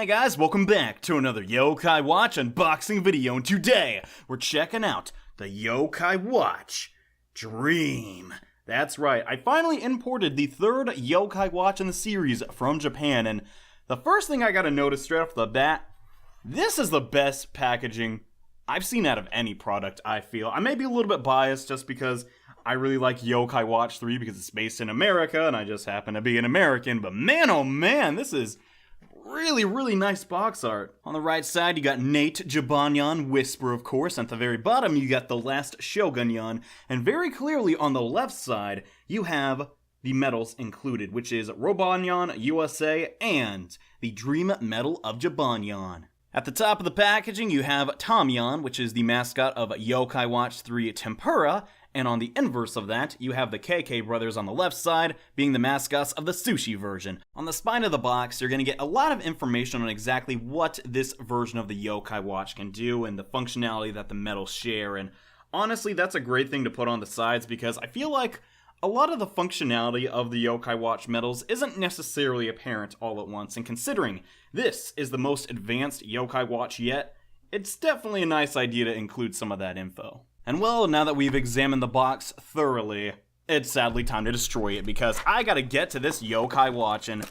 Hey guys, welcome back to another Yokai Watch unboxing video, and today we're checking out the Yokai Watch Dream. That's right, I finally imported the third Yokai Watch in the series from Japan, and the first thing I gotta notice straight off the bat, this is the best packaging I've seen out of any product, I feel. I may be a little bit biased just because I really like Yokai Watch 3 because it's based in America, and I just happen to be an American, but man oh man, this is really nice box art. On the right side, you got Nate Jibanyan Whisper, of course. At the very bottom, you got the last Shogunyan. And very clearly on the left side, you have the medals included, which is Robonyan USA and the Dream Medal of Jibanyan. At the top of the packaging, you have Tamyan, which is the mascot of Yokai Watch 3 Tempura, and on the inverse of that, you have the KK brothers on the left side, being the mascots of the sushi version. On the spine of the box, you're going to get a lot of information on exactly what this version of the Yokai Watch can do and the functionality that the medals share, and honestly, that's a great thing to put on the sides because I feel like a lot of the functionality of the Yokai Watch medals isn't necessarily apparent all at once, and considering this is the most advanced Yokai Watch yet, it's definitely a nice idea to include some of that info. And well, now that we've examined the box thoroughly, it's sadly time to destroy it because I gotta get to this Yokai Watch, and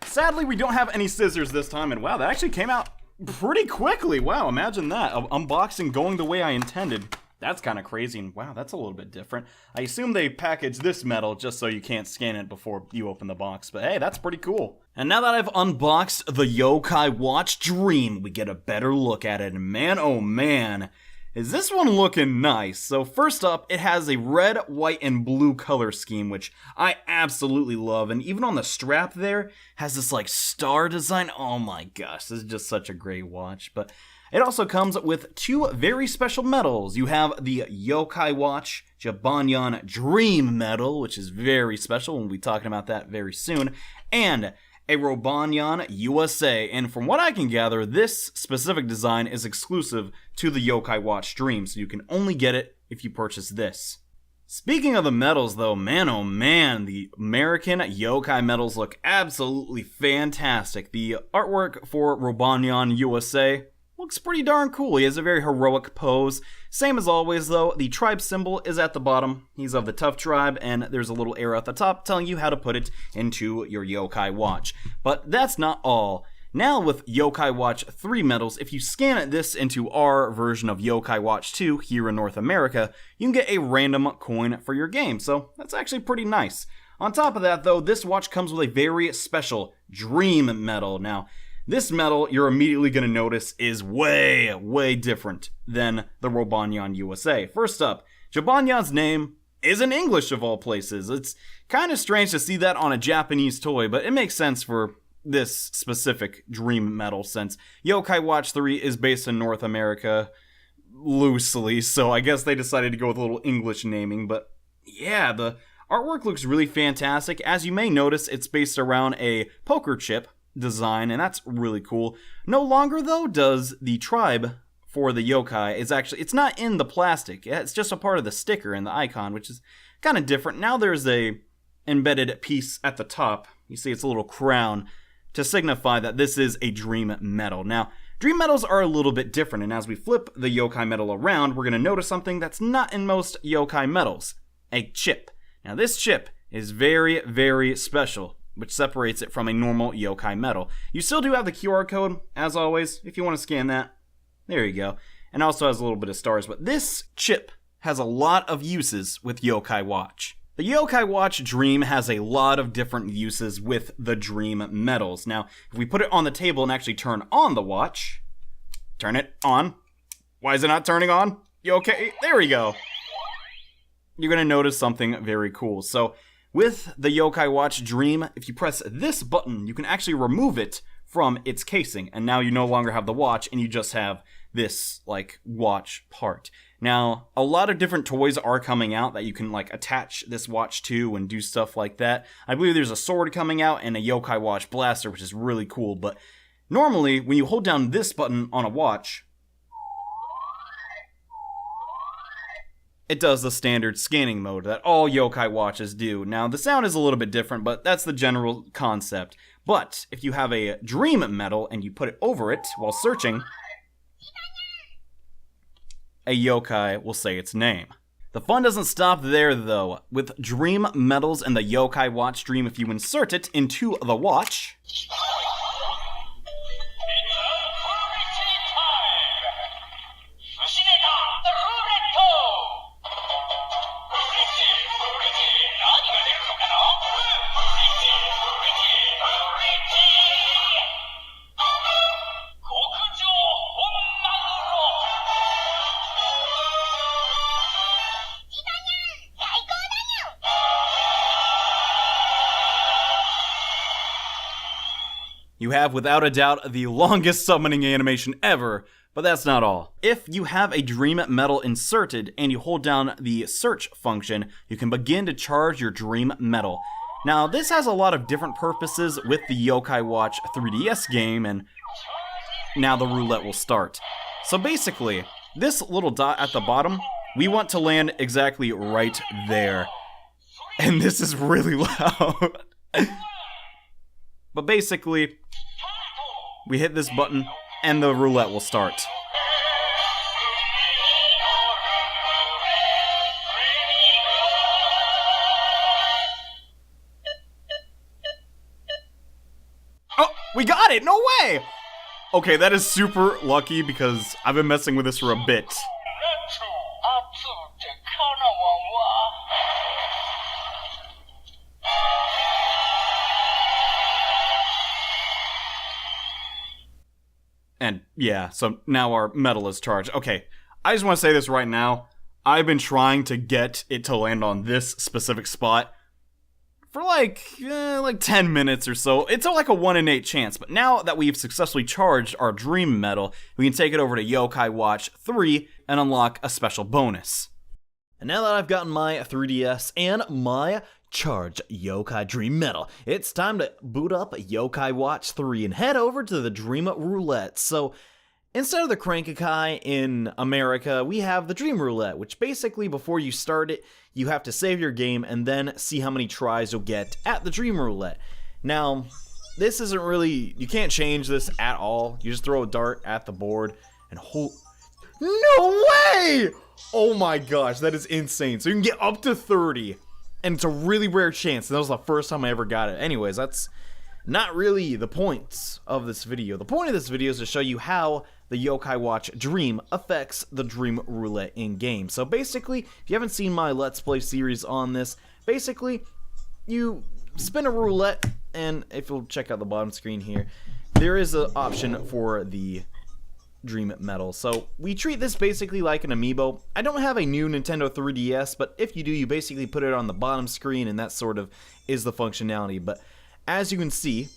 sadly we don't have any scissors this time, and wow, that actually came out pretty quickly. Wow, imagine that, unboxing going the way I intended. That's kind of crazy, and wow, that's a little bit different. I assume they packaged this metal just so you can't scan it before you open the box, but hey, that's pretty cool. And now that I've unboxed the Yokai Watch Dream, we get a better look at it, and man, oh man, is this one looking nice. So first up, it has a red, white, and blue color scheme, which I absolutely love, and even on the strap there, has this like star design. Oh my gosh, this is just such a great watch, but it also comes with two very special medals. You have the Yokai Watch Jibanyan Dream medal, which is very special, we'll be talking about that very soon, and a Robonyan USA, and from what I can gather, this specific design is exclusive to the Yokai Watch Dream, so you can only get it if you purchase this. Speaking of the medals though, man oh man, the American Yokai medals look absolutely fantastic. The artwork for Robonyan USA looks pretty darn cool. He has a very heroic pose. Same as always though, the tribe symbol is at the bottom. He's of the tough tribe, and there's a little arrow at the top telling you how to put it into your Yokai Watch. But that's not all. Now with Yokai Watch 3 medals, if you scan this into our version of Yokai Watch 2 here in North America, you can get a random coin for your game, so that's actually pretty nice. On top of that though, this watch comes with a very special Dream medal. Now, this medal, you're immediately going to notice, is way different than the Robonyan USA. First up, Jibanyan's name is in English of all places. It's kind of strange to see that on a Japanese toy, but it makes sense for this specific Dream medal since Yokai Watch 3 is based in North America loosely, so I guess they decided to go with a little English naming, but yeah, the artwork looks really fantastic. As you may notice, it's based around a poker chip design, and that's really cool. No longer though does the tribe for the yokai it's not in the plastic. It's just a part of the sticker and the icon, which is kind of different. Now there's a embedded piece at the top. You see it's a little crown to signify that this is a Dream medal. Now, Dream medals are a little bit different, and as we flip the yokai medal around, we're going to notice something that's not in most yokai medals: a chip. Now this chip is very special, which separates it from a normal yokai medal. You still do have the QR code, as always, if you want to scan that. There you go. And also has a little bit of stars, but this chip has a lot of uses with Yokai Watch. The Yokai Watch Dream has a lot of different uses with the Dream medals. Now, if we put it on the table and actually turn on the watch, turn it on. Why is it not turning on? Okay, there we go. You're going to notice something very cool. So, with the Yokai Watch Dream, if you press this button, you can actually remove it from its casing, and now you no longer have the watch, and you just have this, like, watch part. Now, a lot of different toys are coming out that you can, like, attach this watch to and do stuff like that. I believe there's a sword coming out and a Yokai Watch blaster, which is really cool, but normally, when you hold down this button on a watch, it does the standard scanning mode that all yokai watches do. Now, the sound is a little bit different, but that's the general concept. But if you have a dream medal and you put it over it while searching, a yokai will say its name. The fun doesn't stop there though. With dream medals and the Yokai Watch Dream, if you insert it into the watch, you have, without a doubt, the longest summoning animation ever, but that's not all. If you have a dream medal inserted and you hold down the search function, you can begin to charge your dream medal. Now, this has a lot of different purposes with the Yokai Watch 3DS game, and now the roulette will start. So basically, this little dot at the bottom, we want to land exactly right there. And this is really loud. But basically, we hit this button and the roulette will start. Oh, we got it! No way! Okay, that is super lucky because I've been messing with this for a bit. And yeah, so now our medal is charged. Okay, I just want to say this right now. I've been trying to get it to land on this specific spot for like 10 minutes or so. It's like a 1 in 8 chance, but now that we've successfully charged our dream medal, we can take it over to Yokai Watch 3 and unlock a special bonus. And now that I've gotten my 3DS and my charged Yokai Dream medal, it's time to boot up Yokai Watch 3 and head over to the Dream Roulette. So instead of the Crank-a-kai in America, we have the Dream Roulette, which basically before you start it, you have to save your game and then see how many tries you'll get at the Dream Roulette. Now, this isn't really, you can't change this at all. You just throw a dart at the board and hold. No way! Oh my gosh, that is insane. So you can get up to 30. And it's a really rare chance. That was the first time I ever got it. Anyways, that's not really the point of this video. The point of this video is to show you how the Yokai Watch Dream affects the Dream Roulette in-game. So basically, if you haven't seen my Let's Play series on this, basically, you spin a roulette, and if you'll check out the bottom screen here, there is an option for the Dream medal. So we treat this basically like an amiibo. I don't have a new Nintendo 3DS, but if you do, you basically put it on the bottom screen and that sort of is the functionality. But as you can see,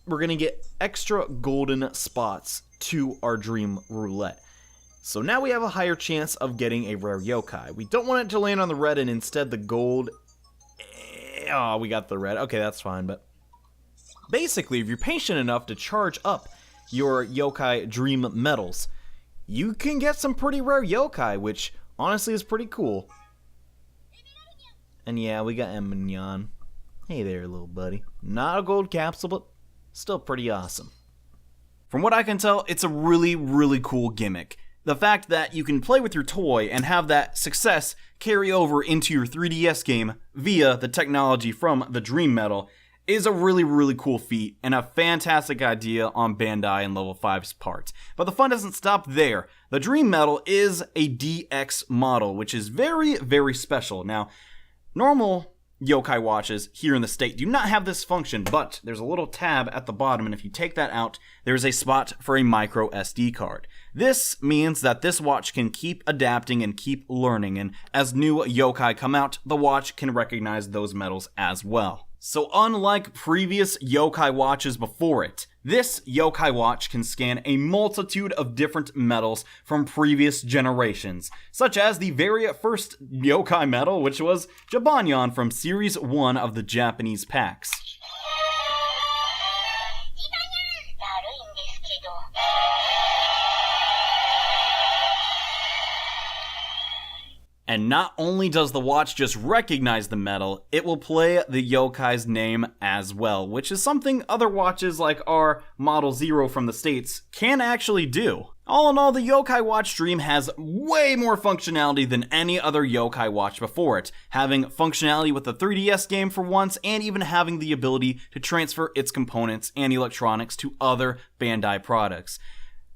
we're gonna get extra golden spots to our Dream Roulette. So now we have a higher chance of getting a rare yokai. We don't want it to land on the red and instead the gold. Oh, we got the red. Okay, that's fine, but basically if you're patient enough to charge up your Yokai Dream medals, you can get some pretty rare yokai, which honestly is pretty cool. And yeah, we got Jibanyan. Hey there, little buddy. Not a gold capsule, but still pretty awesome. From what I can tell, it's a really, really cool gimmick. The fact that you can play with your toy and have that success carry over into your 3DS game via the technology from the Dream Medal is a really, really cool feat and a fantastic idea on Bandai and Level 5's part. But the fun doesn't stop there. The Dream Medal is a DX model, which is very, very special. Now, normal Yokai watches here in the state do not have this function, but there's a little tab at the bottom, and if you take that out, there's a spot for a micro SD card. This means that this watch can keep adapting and keep learning, and as new yokai come out, the watch can recognize those medals as well. So unlike previous yokai watches before it, this yokai watch can scan a multitude of different medals from previous generations, such as the very first yokai medal, which was Jibanyan from Series 1 of the Japanese packs. And not only does the watch just recognize the medal, it will play the yokai's name as well, which is something other watches like our Model 0 from the States can actually do. All in all, the Yokai Watch Dream has way more functionality than any other yokai watch before it, having functionality with the 3DS game for once, and even having the ability to transfer its components and electronics to other Bandai products.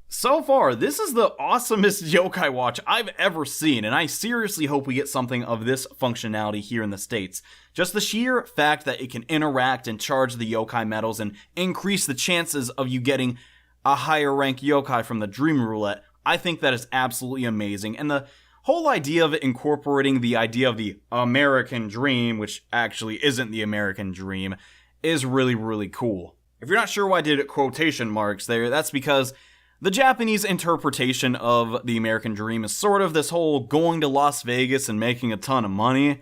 So far, this is the awesomest yokai watch I've ever seen, and I seriously hope we get something of this functionality here in the States. Just the sheer fact that it can interact and charge the yokai medals and increase the chances of you getting a higher rank yokai from the Dream Roulette, I think that is absolutely amazing. And the whole idea of it incorporating the idea of the American Dream, which actually isn't the American Dream, is really, really cool. If you're not sure why I did quotation marks there, that's because the Japanese interpretation of the American Dream is sort of this whole going to Las Vegas and making a ton of money,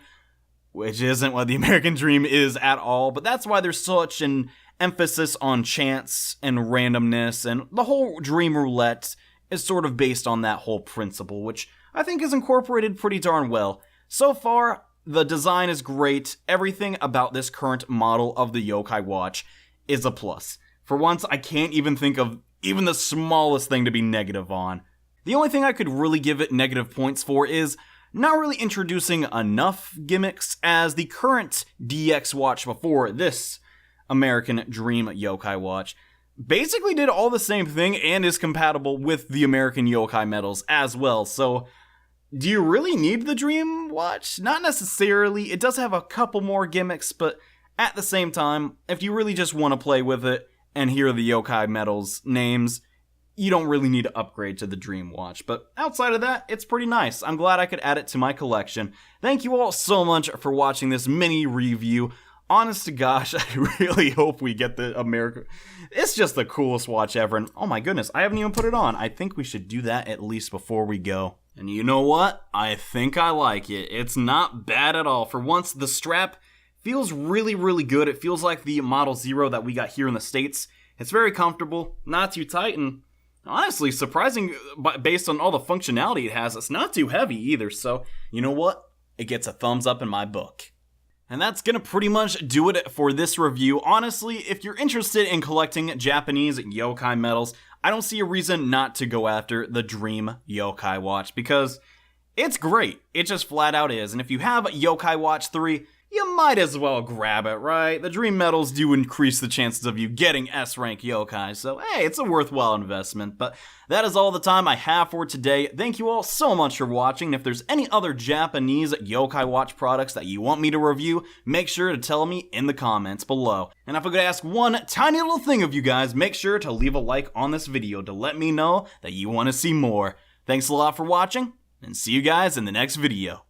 which isn't what the American Dream is at all, but that's why there's such an emphasis on chance and randomness, and the whole Dream Roulette is sort of based on that whole principle, which I think is incorporated pretty darn well. So far, the design is great. Everything about this current model of the yokai watch is a plus. For once, I can't even think of even the smallest thing to be negative on. The only thing I could really give it negative points for is not really introducing enough gimmicks, as the current DX watch before this American Dream yokai watch basically did all the same thing and is compatible with the American yokai medals as well. So do you really need the Dream watch? Not necessarily. It does have a couple more gimmicks, but at the same time, if you really just want to play with it and hear the yokai medals names, you don't really need to upgrade to the Dream watch. But outside of that, it's pretty nice. I'm glad I could add it to my collection. Thank you all so much for watching this mini review. Honest to gosh, I really hope we get the America. It's just the coolest watch ever, and oh my goodness, I haven't even put it on. I think we should do that at least before we go. And you know what? I think I like it. It's not bad at all. For once, the strap feels really, really good. It feels like the Model 0 that we got here in the States. It's very comfortable, not too tight, and honestly, surprising based on all the functionality it has. It's not too heavy either, so you know what? It gets a thumbs up in my book. And that's gonna pretty much do it for this review. Honestly, if you're interested in collecting Japanese yokai medals, I don't see a reason not to go after the Dream yokai watch, because it's great. It just flat out is. And if you have Yokai Watch 3, you might as well grab it, right? The Dream medals do increase the chances of you getting S-rank yokai, so hey, it's a worthwhile investment. But that is all the time I have for today. Thank you all so much for watching. And if there's any other Japanese yokai watch products that you want me to review, make sure to tell me in the comments below. And if I could ask one tiny little thing of you guys, make sure to leave a like on this video to let me know that you want to see more. Thanks a lot for watching, and see you guys in the next video.